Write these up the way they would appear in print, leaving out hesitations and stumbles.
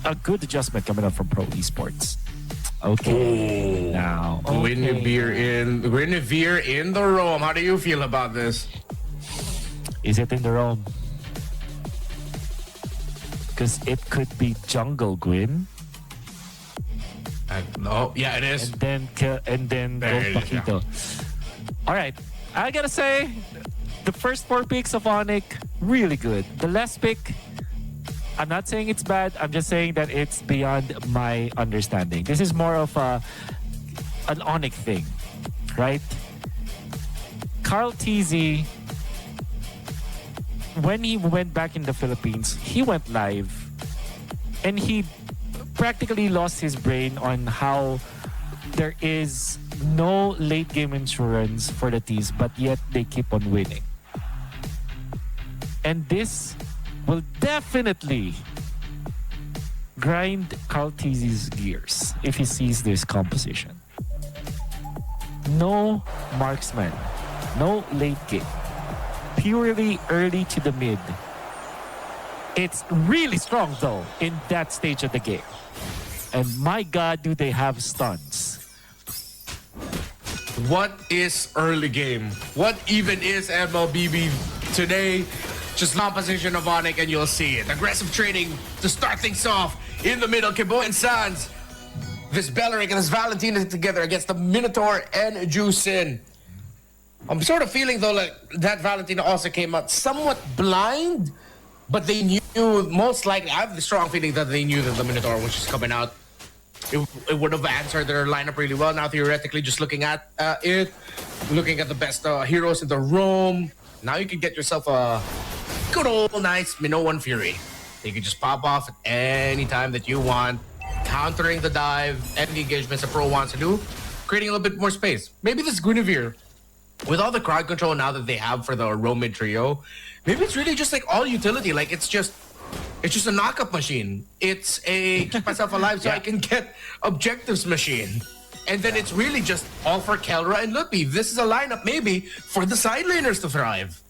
a good adjustment coming up from Pro Esports. Okay. Now, Guinevere in the roam. How do you feel about this? Is it in the roam? Because it could be jungle Gwyn. No, yeah, it is. And then go Paquito. All right, I gotta say, the first 4 picks of ONIC, really good. The last pick, I'm not saying it's bad. I'm just saying that it's beyond my understanding. This is more of an ONIC thing, right? Carl TZ, when he went back in the Philippines, he went live and he practically lost his brain on how there is no late game insurance for the teams, but yet they keep on winning. And this will definitely grind Carl TZ's gears if he sees this composition. No marksman, no late game, purely early to the mid. It's really strong though in that stage of the game. And my God, do they have stuns. What is early game? What even is MLBB today? Just composition of ONIC and you'll see it. Aggressive trading to start things off in the middle. Kibo and Sans. This Belleric and this Valentina together against the Minotaur and Juicin. I'm sort of feeling though like that Valentina also came out somewhat blind, but they knew most likely. I have the strong feeling that they knew that the Minotaur was just coming out. It would have answered their lineup really well. Now theoretically, just looking at looking at the best heroes in the room. Now you can get yourself a good old nice Minoan Fury. You can just pop off at any time that you want, countering the dive and the engagements a pro wants to do, creating a little bit more space. Maybe this Guinevere, with all the crowd control now that they have for the roam mid trio, maybe it's really just like all utility. Like it's just a knockup machine. It's a keep myself alive so I can get objectives machine. And then it's really just all for Kelra and Lutby. This is a lineup maybe for the side laners to thrive.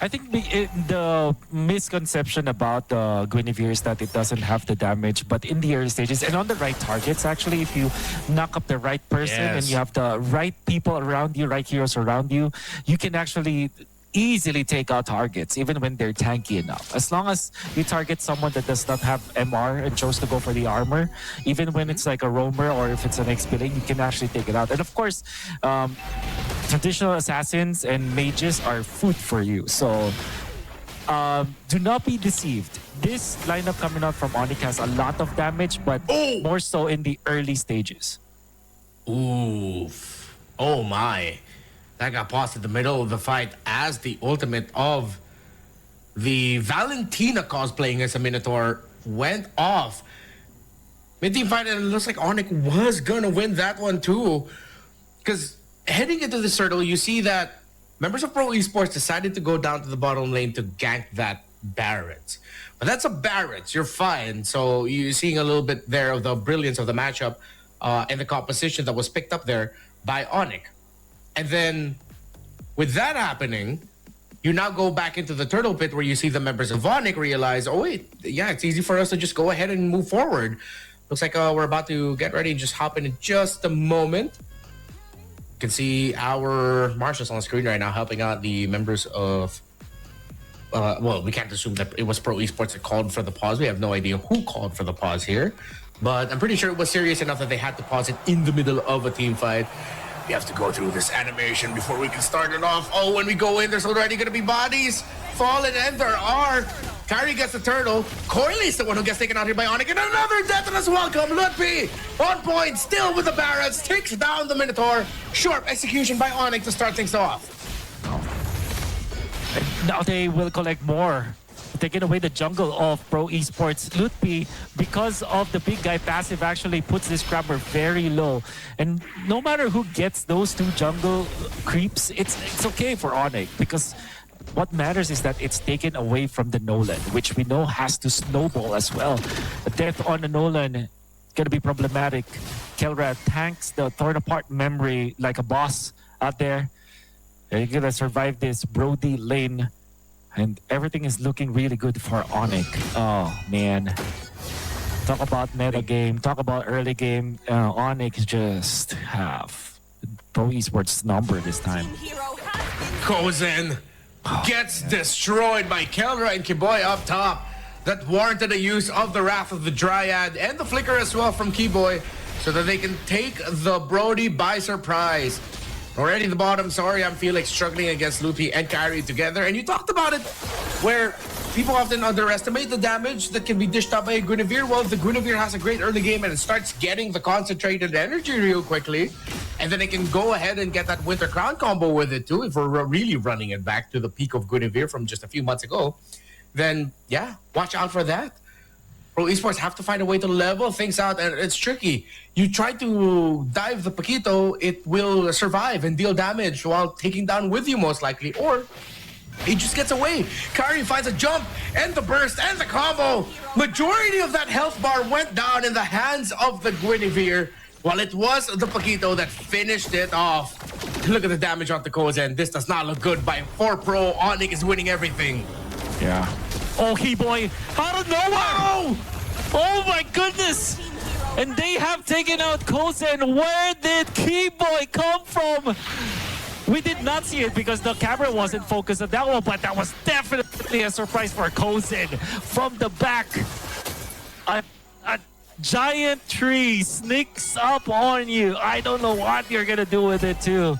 I think the misconception about Guinevere is that it doesn't have the damage, but in the early stages and on the right targets, actually, if you knock up the right person and you have the right people around you, right heroes around you, you can actually easily take out targets, even when they're tanky enough. As long as you target someone that does not have MR and chose to go for the armor, even when it's like a roamer or if it's an XP lane, you can actually take it out. And of course, traditional assassins and mages are food for you. So do not be deceived. This lineup coming out from ONIC has a lot of damage, but more so in the early stages. Oof. Oh my. That got paused in the middle of the fight as the ultimate of the Valentina cosplaying as a Minotaur went off. Mid-team fight, and it looks like ONIC was gonna win that one too. Because heading into the circle, you see that members of Pro Esports decided to go down to the bottom lane to gank that Barret. But that's a Barret, you're fine. So you're seeing a little bit there of the brilliance of the matchup and the composition that was picked up there by ONIC. And then, with that happening, you now go back into the turtle pit where you see the members of ONIC realize, oh wait, yeah, it's easy for us to just go ahead and move forward. Looks like we're about to get ready and just hop in just a moment. You can see our marshals on the screen right now helping out the members of... well, we can't assume that it was Pro Esports that called for the pause. We have no idea who called for the pause here. But I'm pretty sure it was serious enough that they had to pause it in the middle of a team fight. We have to go through this animation before we can start it off. Oh, when we go in, there's already going to be bodies falling, and there are. Kyrie gets the turtle. Coiley's the one who gets taken out here by ONIC, and another death as welcome. Lutby on point, still with the Barrets, takes down the Minotaur. Sharp execution by ONIC to start things off. Now they will collect more. Taking away the jungle of Pro Esports. Lutby, because of the big guy passive, actually puts this grabber very low. And no matter who gets those two jungle creeps, it's okay for ONIC, because what matters is that it's taken away from the Nolan, which we know has to snowball as well. A death on the Nolan gonna be problematic. Kelra tanks the torn apart memory like a boss out there. They're gonna survive this Brody lane. And everything is looking really good for ONIC. Oh, man. Talk about meta game. Talk about early game. ONIC just have Pro Esports number this time. Kozen gets destroyed by Kelra and Kiboy up top. That warranted the use of the Wrath of the Dryad and the Flicker as well from Kiboy so that they can take the Brody by surprise. Already the bottom, sorry, I'm Felix struggling against Loopy and Kyrie together. And you talked about it, where people often underestimate the damage that can be dished out by a Guinevere. Well, if the Guinevere has a great early game and it starts getting the concentrated energy real quickly, and then it can go ahead and get that Winter Crown combo with it too, if we're really running it back to the peak of Guinevere from just a few months ago, then yeah, watch out for that. Pro Esports have to find a way to level things out, and it's tricky. You try to dive the Paquito, it will survive and deal damage while taking down with you most likely, or he just gets away. Kyrie finds a jump and the burst and the combo. Majority of that health bar went down in the hands of the Guinevere, while it was the Paquito that finished it off. Look at the damage on the Kozen. This does not look good by 4 Pro. ONIC is winning everything. Yeah. Oh, Kiboy, out of nowhere! Oh my goodness! And they have taken out Kozen. Where did Kiboy come from? We did not see it because the camera wasn't focused on that one, but that was definitely a surprise for Kozen. From the back, a giant tree sneaks up on you. I don't know what you're gonna do with it too.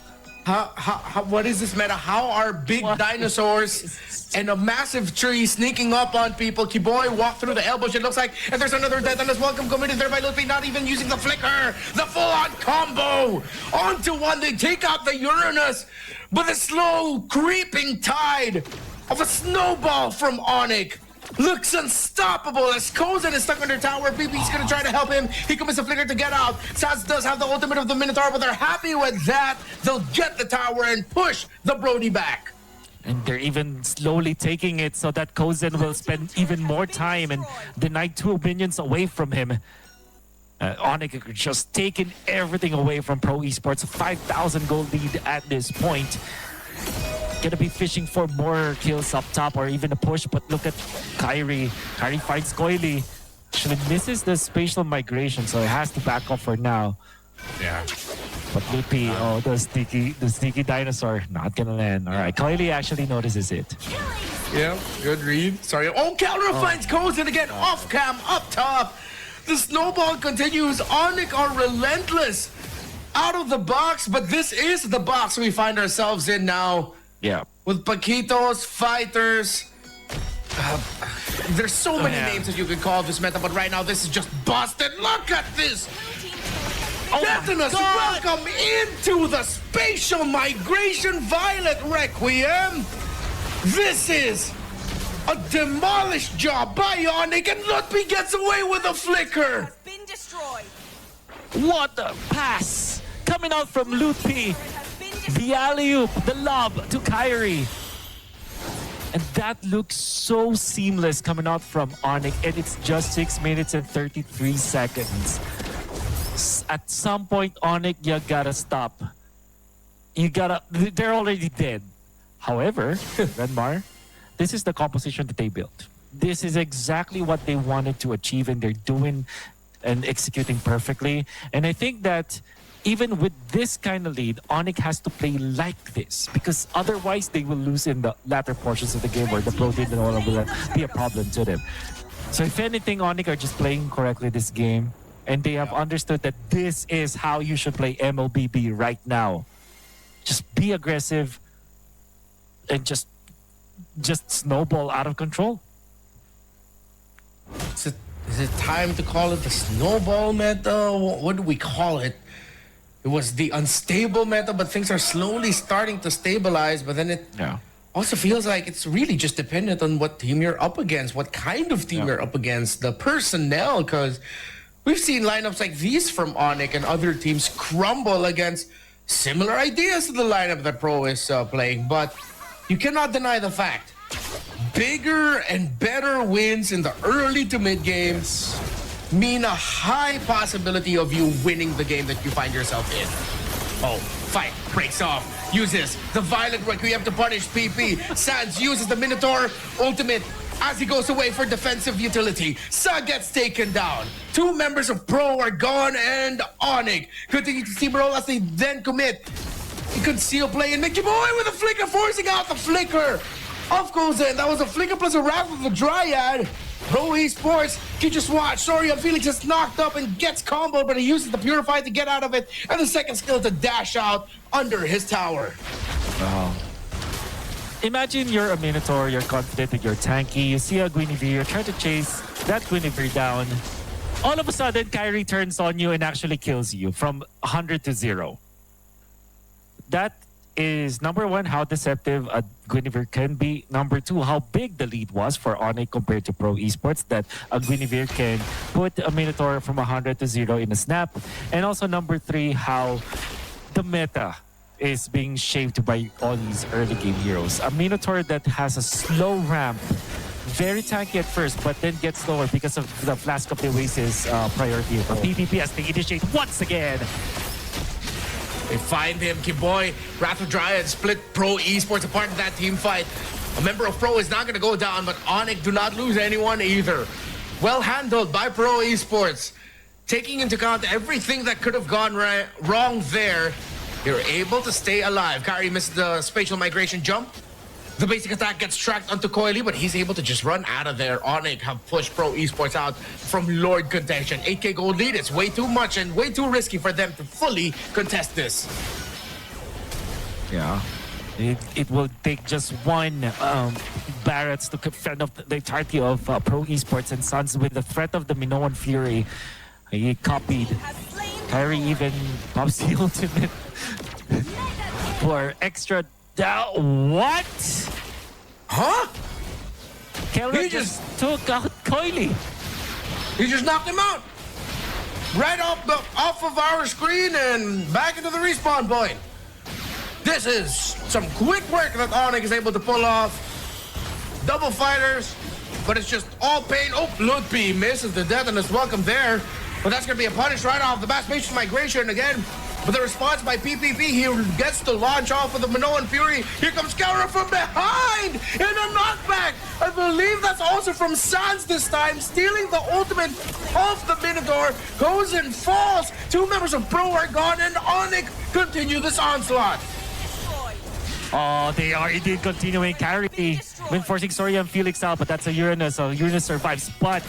What is this meta? How are big dinosaurs and a massive tree sneaking up on people? Kiboy walked through the elbows, it looks like, and there's another death on his welcome committed there by Loopy, not even using the flicker. The full-on combo onto one. They take out the Uranus, but the slow creeping tide of a snowball from ONIC looks unstoppable as Kozen is stuck under tower. BB's gonna try to help him. He commits a flicker to get out. Saz does have the ultimate of the Minotaur, but they're happy with that. They'll get the tower and push the Brody back. And they're even slowly taking it so that Kozen will spend even more time and deny 2 minions away from him. ONIC just taking everything away from Pro Esports. 5,000 gold lead at this point. Gonna be fishing for more kills up top or even a push, but look at Kyrie. Kyrie finds Coily. Actually misses the spatial migration, so it has to back off for now. Yeah. But Loopy, oh, the sneaky dinosaur, not gonna land. All right, Coily actually notices it. Yeah, good read. Sorry. Oh, Calra finds Kozen again off cam, up top. The snowball continues. ONIC are relentless out of the box, but this is the box we find ourselves in now. Yeah. With Paquitos, fighters. There's so many names that you could call this meta, but right now this is just busted. Look at this. Detonus, welcome into the spatial migration Violet Requiem. This is a demolished job by ONIC, and Lutby gets away with a flicker. What a pass coming out from Lutby. The alley-oop, the lob to Kyrie. And that looks so seamless coming out from ONIC, and it's just 6 minutes and 33 seconds. At some point, ONIC, you gotta stop. They're already dead. However, Renmar, this is the composition that they built. This is exactly what they wanted to achieve, and they're doing and executing perfectly. And I think that even with this kind of lead, ONIC has to play like this, because otherwise they will lose in the latter portions of the game where the pro team will be a problem to them. So if anything, ONIC are just playing correctly this game, and they have understood that this is how you should play MLBB right now. Just be aggressive and just snowball out of control. Is it time to call it the snowball meta? What do we call it? It was the unstable meta, but things are slowly starting to stabilize. But then it also feels like it's really just dependent on what team you're up against, what kind of team you're up against, the personnel, because we've seen lineups like these from ONIC and other teams crumble against similar ideas to the lineup that Pro is playing. But you cannot deny the fact, bigger and better wins in the early to mid games mean a high possibility of you winning the game that you find yourself in. Oh, fight breaks off. Uses the Violet Requiem to punish PP. Sans uses the Minotaur ultimate as he goes away for defensive utility. Sa gets taken down. 2 members of Pro are gone, and ONIC continue to steamroll as they then commit. He could seal play, and Mickey Boy with a flicker, forcing out the flicker. Off goes in. That was a flicker plus a wrap of the Dryad. Pro Esports, you just watch. Sorian Felix is knocked up and gets comboed, but he uses the Purify to get out of it, and the second skill to dash out under his tower. Wow. Imagine you're a Minotaur, you're confident that you're tanky, you see a Guinevere, you're trying to chase that Guinevere down. All of a sudden, Kyrie turns on you and actually kills you from 100 to 0. That is, number one, how deceptive a Guinevere can be. Number two, how big the lead was for ONIC compared to Pro Esports, that a Guinevere can put a Minotaur from 100 to 0 in a snap. And also number three, how the meta is being shaped by all these early game heroes. A Minotaur that has a slow ramp, very tanky at first, but then gets slower because of the Flask of the Oasis priority for PvP as they initiate once again. They find him, Kiboy. Wrath of Dryad split Pro Esports apart in that team fight. A member of Pro is not going to go down, but ONIC do not lose anyone either. Well handled by Pro Esports. Taking into account everything that could have gone wrong there, you're able to stay alive. Kyrie missed the spatial migration jump. The basic attack gets tracked onto Coily, but he's able to just run out of there. ONIC have pushed Pro Esports out from Lord contention. 8K gold lead, it's way too much and way too risky for them to fully contest this. Yeah. It will take just one Barretts to fend off the entirety of Pro Esports and Suns with the threat of the Minoan Fury. He copied. Kyrie even pops the ultimate for extra down. What? Huh? Kelvin just took out Coily. He just knocked him out. Right off of our screen and back into the respawn point. This is some quick work that ONIC is able to pull off. Double fighters, but it's just all pain. Oh, Ludpi misses the death and is welcome there. But that's going to be a punish right off the bat. Spatial migration again. But the response by PPP, he gets to launch off with the Minoan Fury. Here comes Kara from behind in a knockback. I believe that's also from Sans this time, stealing the ultimate off the Minotaur. Goes and falls. 2 members of Pro are gone, and ONIC continue this onslaught. Oh, they are indeed continuing. Kyrie been forcing Soria and Felix out, but that's a Uranus. So Uranus survives, but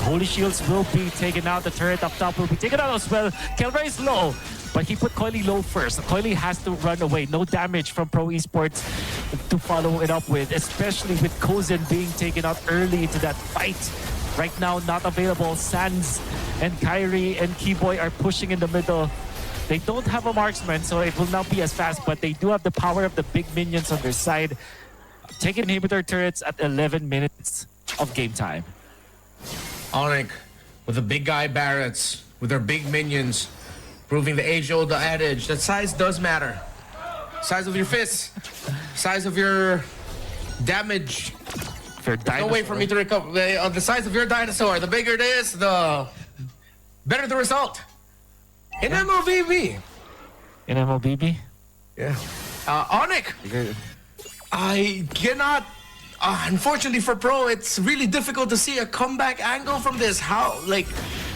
Holy Shields will be taken out. The turret up top will be taken out as well. Kelvin is low, but he put Coily low first. Coily has to run away. No damage from Pro Esports to follow it up with, especially with Kozen being taken out early into that fight. Right now, not available. Sans and Kyrie and Keyboy are pushing in the middle. They don't have a marksman, so it will not be as fast, but they do have the power of the big minions on their side. Taking inhibitor turrets at 11 minutes of game time. ONIC with the big guy Barretts, with their big minions, proving the age-old adage that size does matter. Size of your fists, size of your damage. There's no way for me to recover. The size of your dinosaur, the bigger it is, the better the result. In MLBB. In MLBB? Yeah. ONIC. I cannot. Unfortunately for Pro, it's really difficult to see a comeback angle from this. How, like,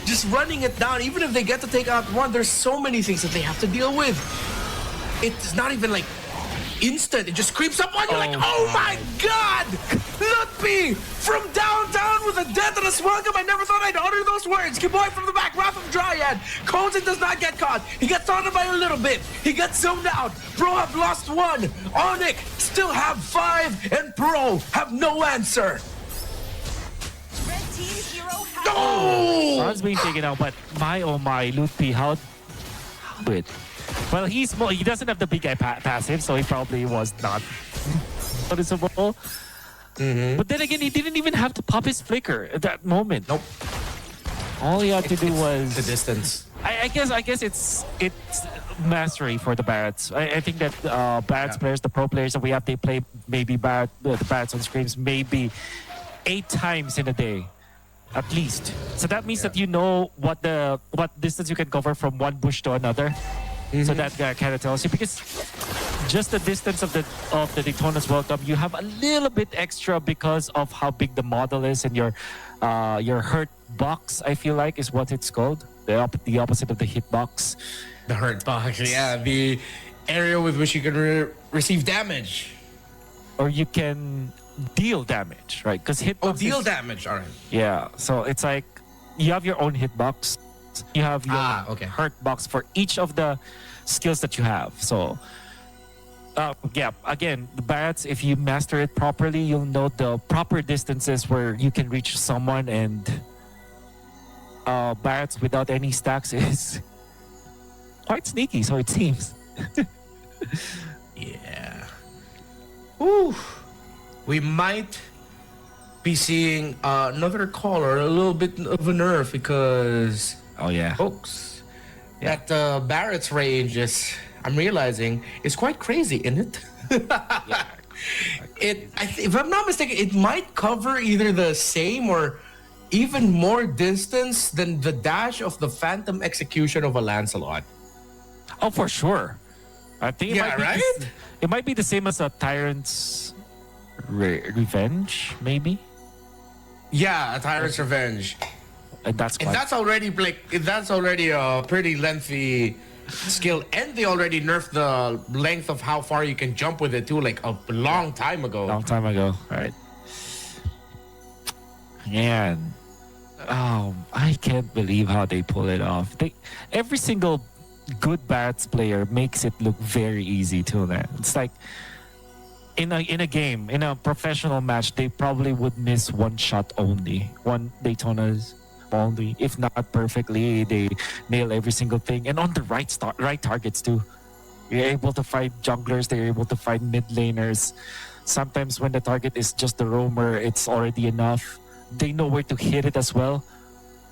just running it down, even if they get to take out one, there's so many things that they have to deal with. It's not even like instant. It just creeps up on you like, oh my God! Ludpi from downtown with a deathless welcome. I never thought I'd utter those words. Kiboy from the back, Wrath of Dryad. Kozen does not get caught. He gets taunted by a little bit. He gets zoned out. Pro have lost 1. ONIC still have 5, and Pro have no answer. No! Sun's being taken out, but my oh my, Ludpi, how good. Well, he doesn't have the big guy passive, so he probably was not noticeable. But then again, he didn't even have to pop his flicker at that moment. Nope. All he had to do was the distance. I guess it's mastery for the Barretts. I think that Barretts players, the pro players that we have, they play maybe the Barretts on screens maybe 8 times in a day. At least. So that means that you know what distance you can cover from one bush to another. So that kind of tells you, because just the distance of the Daytona's World Cup, you have a little bit extra because of how big the model is, and your hurt box, I feel like, is what it's called. The opposite of the hit box. The hurt box, yeah, the area with which you can receive damage. Or you can deal damage, right? Because hitbox deal damage, all right. Yeah, so it's like you have your own hitbox. You have your hurt box for each of the skills that you have. So, yeah, again, the Barretts, if you master it properly, you'll know the proper distances where you can reach someone, and Barretts without any stacks is quite sneaky, so it seems. Yeah. Ooh. We might be seeing another caller, a little bit of a nerf, because folks, that Barrett's range is, I'm realizing, is quite crazy, isn't it? Yeah. If I'm not mistaken, it might cover either the same or even more distance than the dash of the Phantom Execution of a Lancelot. Oh, for sure. I think it might be the same as a Tyrant's Revenge, maybe. Yeah, a Tyrant's Revenge. And that's already a pretty lengthy skill, and they already nerfed the length of how far you can jump with it too, like a long time ago. Right? Man, I can't believe how they pull it off. Every single good Barretts player makes it look very easy too. Then it's like in a game, in a professional match, they probably would miss one shot only, one Daytona's only, if not perfectly. They nail every single thing, and on the right targets too. You're able to fight junglers. They're able to fight mid laners. Sometimes when the target is just the roamer, it's already enough. They know where to hit it as well,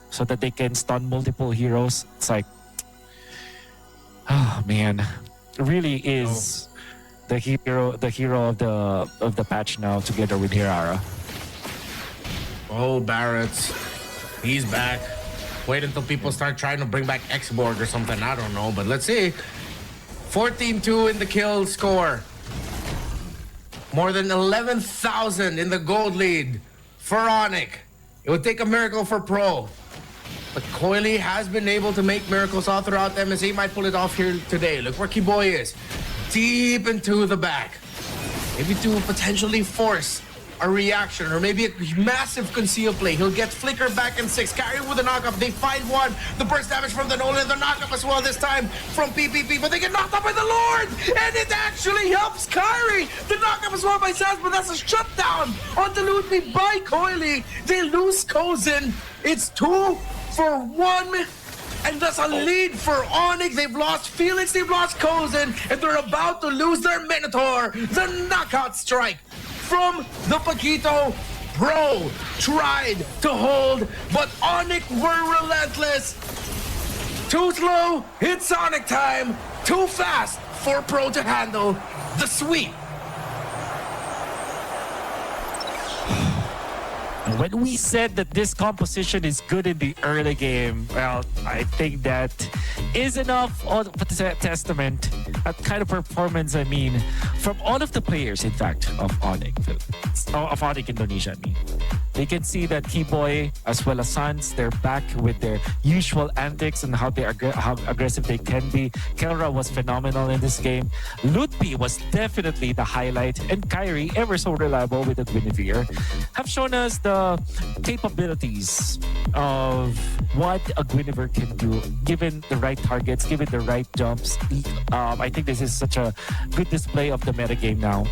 so that they can stun multiple heroes. It's like, oh man, it really is the hero of the patch now, together with Hirara. Oh, Barrett's, he's back. Wait until people start trying to bring back X-Borg or something. I don't know, but let's see. 14-2 in the kill score. More than 11,000 in the gold lead for ONIC. It would take a miracle for Pro. But Coily has been able to make miracles all throughout MSA. Might pull it off here today. Look where Kiboy is. Deep into the back. Maybe to potentially force a reaction, or maybe a massive conceal play. He'll get Flicker back in 6. Carry with the knockup. They find one. The burst damage from the Nolan. The knockup as well this time from PPP. But they get knocked up by the Lord. And it actually helps Kyrie. The knockup as well by Sans, but that's a shutdown on the Ludwig by Coily. They lose Kozin. It's 2 for 1. And that's a lead for ONIC. They've lost Felix, they've lost Kozin, and they're about to lose their Minotaur. The knockout strike from the Paquito. Pro tried to hold, but ONIC were relentless. Too slow, it's ONIC time. Too fast for Pro to handle the sweep. When we said that this composition is good in the early game, well, I think that is enough of a testament, that kind of performance, I mean, from all of the players, in fact, of ONIC Indonesia, I mean. They can see that Kiboy as well as Sans, they're back with their usual antics and how aggressive they can be. Kelra was phenomenal in this game. Ludpi was definitely the highlight, and Kyrie, ever so reliable with the Guinevere, have shown us the capabilities of what a Guinevere can do given the right targets, given the right jumps. I think this is such a good display of the metagame now.